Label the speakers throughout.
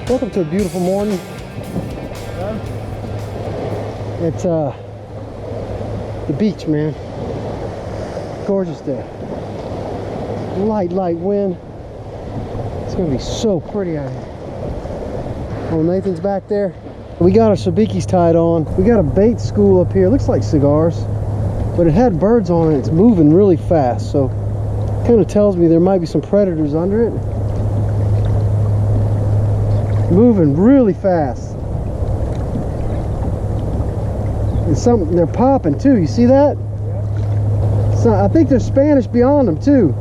Speaker 1: Welcome to a beautiful morning. It's the beach, man. Gorgeous day. Light wind. It's gonna be so pretty out here. Oh, Nathan's back there. We got our sabikis tied on. We got a bait school up here. It looks like cigars, but it had birds on it. It's moving really fast, so it kind of tells me there might be some predators under it. Moving really fast. And they're popping too. You see that? So I think there's Spanish beyond them too.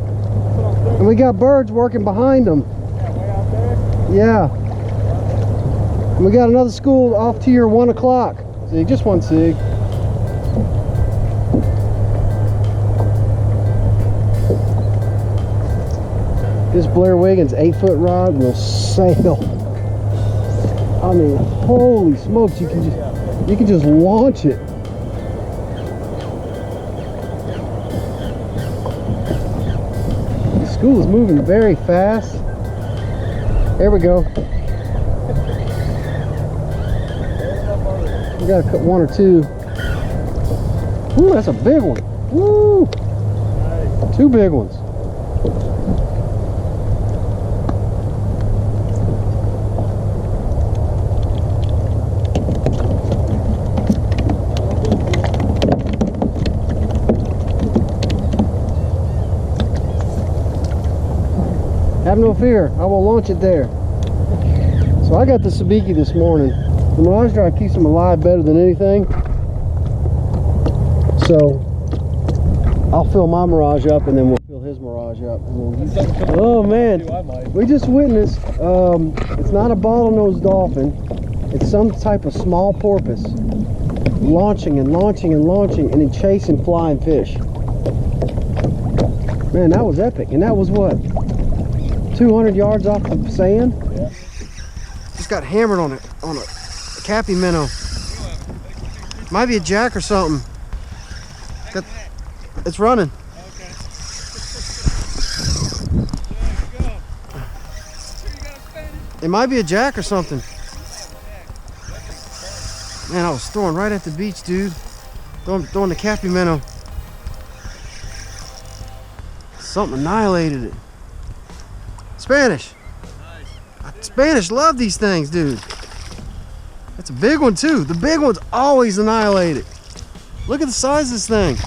Speaker 1: And we got birds working behind them. Yeah. And we got another school off to your 1 o'clock. See, just one sig. This Blair Wiggins 8-foot rod will sail. I mean, holy smokes, you can just launch it. The school is moving very fast. There we go. We got to cut one or two. Ooh, that's a big one. Woo! Two big ones. Have no fear, I will launch it there. So I got the sabiki this morning. The Mirage Drive keeps them alive better than anything. So I'll fill my Mirage up and then we'll fill his Mirage up. Oh man, we just witnessed, it's not a bottlenose dolphin. It's some type of small porpoise launching and launching and launching and then chasing flying fish. Man, that was epic. And that was what? 200 yards off the sand. Yeah. Just got hammered on a cappy minnow. Might be a jack or something. It's running.
Speaker 2: Okay.
Speaker 1: It might be a jack or something. Man, I was throwing right at the beach, dude. Throwing the cappy minnow. Something annihilated it. Spanish. Nice. Spanish love these things, dude. That's a big one too. The big ones always annihilate it. Look at the size of this thing.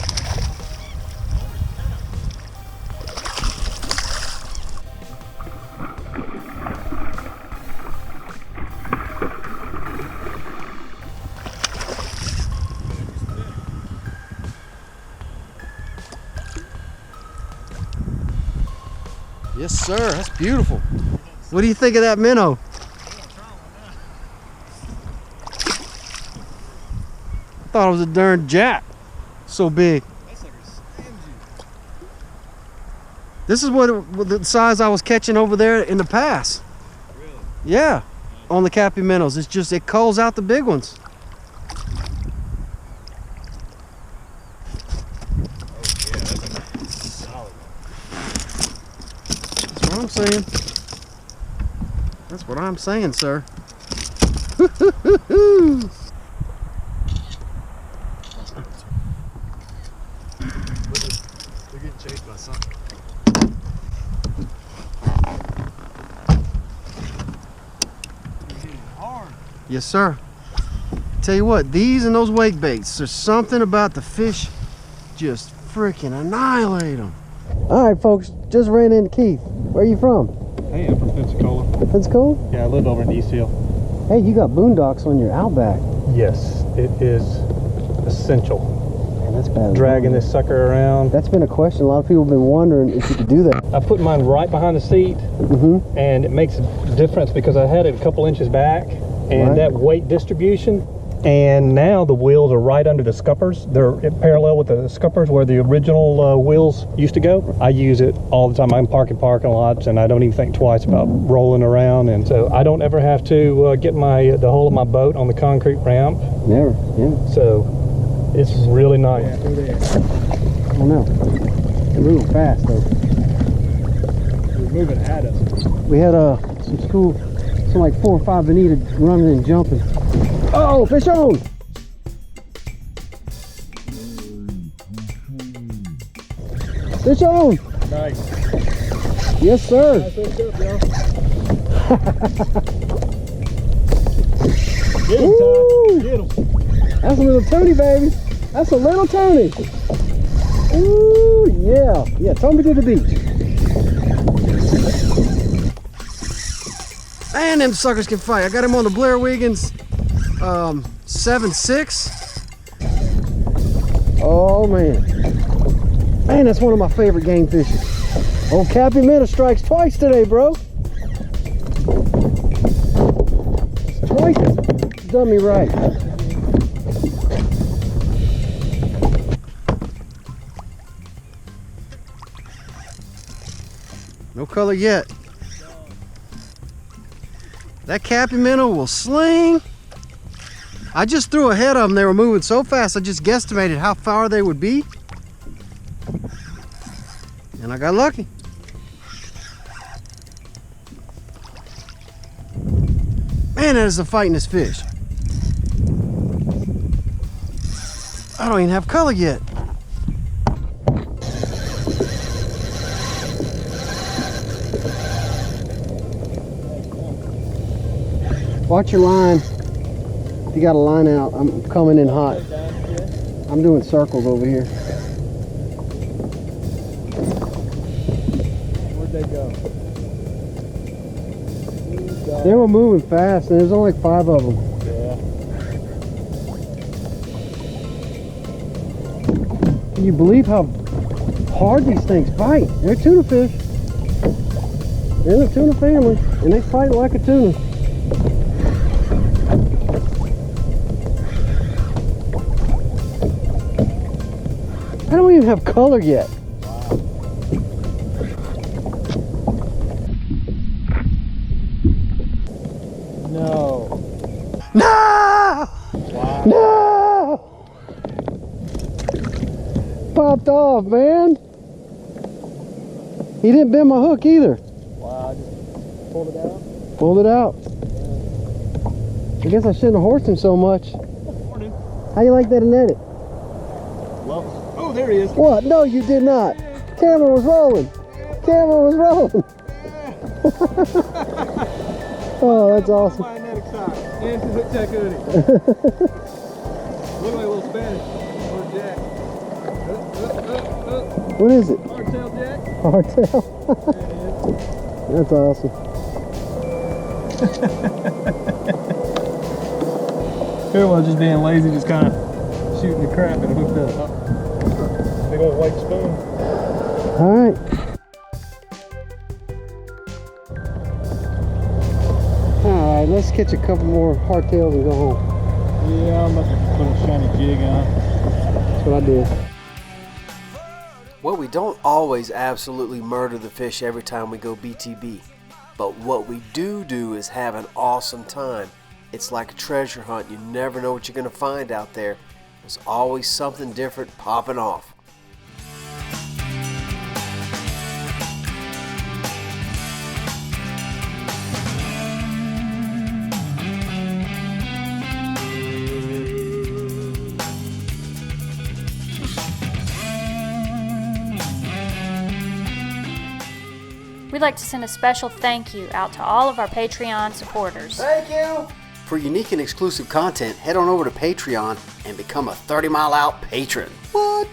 Speaker 1: Yes, sir. That's beautiful. What do you think of that minnow? I thought it was a darn jack. So big. This is what the size I was catching over there in the pass.
Speaker 2: Really?
Speaker 1: Yeah, on the cappy minnows. It's just, it culls out the big ones. I'm saying. That's what I'm saying, sir. They're
Speaker 2: getting chased by something. You're hitting hard.
Speaker 1: Yes, sir. Tell you what, these and those wake baits, there's something about the fish just freaking annihilate them. All right, folks, just ran into Keith. Where are you from?
Speaker 2: Hey, I'm from Pensacola.
Speaker 1: Pensacola?
Speaker 2: Yeah, I live over in East Hill.
Speaker 1: Hey, you got boondocks on your Outback.
Speaker 2: Yes, it is essential.
Speaker 1: Man, that's bad.
Speaker 2: Dragging this sucker around.
Speaker 1: That's been a question. A lot of people have been wondering if you could do that.
Speaker 2: I put mine right behind the seat, and it makes a difference because I had it a couple inches back, and that weight distribution. And now the wheels are right under the scuppers. They're parallel with the scuppers where the original wheels used to go. I use it all the time. I'm parking parking lots, and I don't even think twice about rolling around. And so I don't ever have to get the hull of my boat on the concrete ramp.
Speaker 1: Never, yeah.
Speaker 2: So it's really nice.
Speaker 1: I don't know. They're moving fast though.
Speaker 2: They're moving at us.
Speaker 1: We had some catching like 4 or 5 bonita running and jumping. Oh, fish on! Fish on!
Speaker 2: Nice.
Speaker 1: Yes, sir.
Speaker 2: Nice hook up, y'all. Get him, Ty. Get him.
Speaker 1: That's a little Tony, baby. That's a little Tony. Ooh, yeah. Yeah, tow me to the beach. Man, them suckers can fight. I got him on the Blair Wiggins 7.6. Oh, man. Man, that's one of my favorite game fishes. Old Cappy Minnow strikes twice today, bro. Twice done me right. No color yet. That Cappy Minnow will sling. I just threw ahead of them. They were moving so fast, I just guesstimated how far they would be. And I got lucky. Man, that is a fightingest fish. I don't even have color yet. Watch your line. If you got a line out, I'm coming in hot. I'm doing circles over here.
Speaker 2: Where'd they go?
Speaker 1: They were moving fast, and there's only like 5 of them.
Speaker 2: Yeah.
Speaker 1: Can you believe how hard these things bite? They're tuna fish. They're in the tuna family, and they fight like a tuna. I don't even have color yet.
Speaker 2: No.
Speaker 1: No!
Speaker 2: Wow.
Speaker 1: No! Popped off, man. He didn't bend my hook either.
Speaker 2: Wow, I just pulled it out.
Speaker 1: Pulled it out. I guess I shouldn't have horsed him so much.
Speaker 2: Morning.
Speaker 1: How you like that and net it?
Speaker 2: Well, oh, there he is.
Speaker 1: What? No, you did not. Camera was rolling. Camera was rolling. Oh, that's awesome.
Speaker 2: My net excited. And to hook check hoodie. Look like a little Spanish. Or Jack.
Speaker 1: What is it?
Speaker 2: Hardtail Jack.
Speaker 1: Hardtail.
Speaker 2: There
Speaker 1: That's awesome.
Speaker 2: Here was just being lazy, just kind of shooting the crap and hooked up. Big old white spoon.
Speaker 1: All right. All right, let's catch a couple more hardtails and go home.
Speaker 2: Yeah, I'm about to put a shiny jig on.
Speaker 1: That's what I did.
Speaker 3: Well, we don't always absolutely murder the fish every time we go BTB, but what we do is have an awesome time. It's like a treasure hunt. You never know what you're going to find out there. There's always something different popping off.
Speaker 4: We'd like to send a special thank you out to all of our Patreon supporters.
Speaker 3: Thank you! For unique and exclusive content, head on over to Patreon and become a 30 Mile Out patron. What?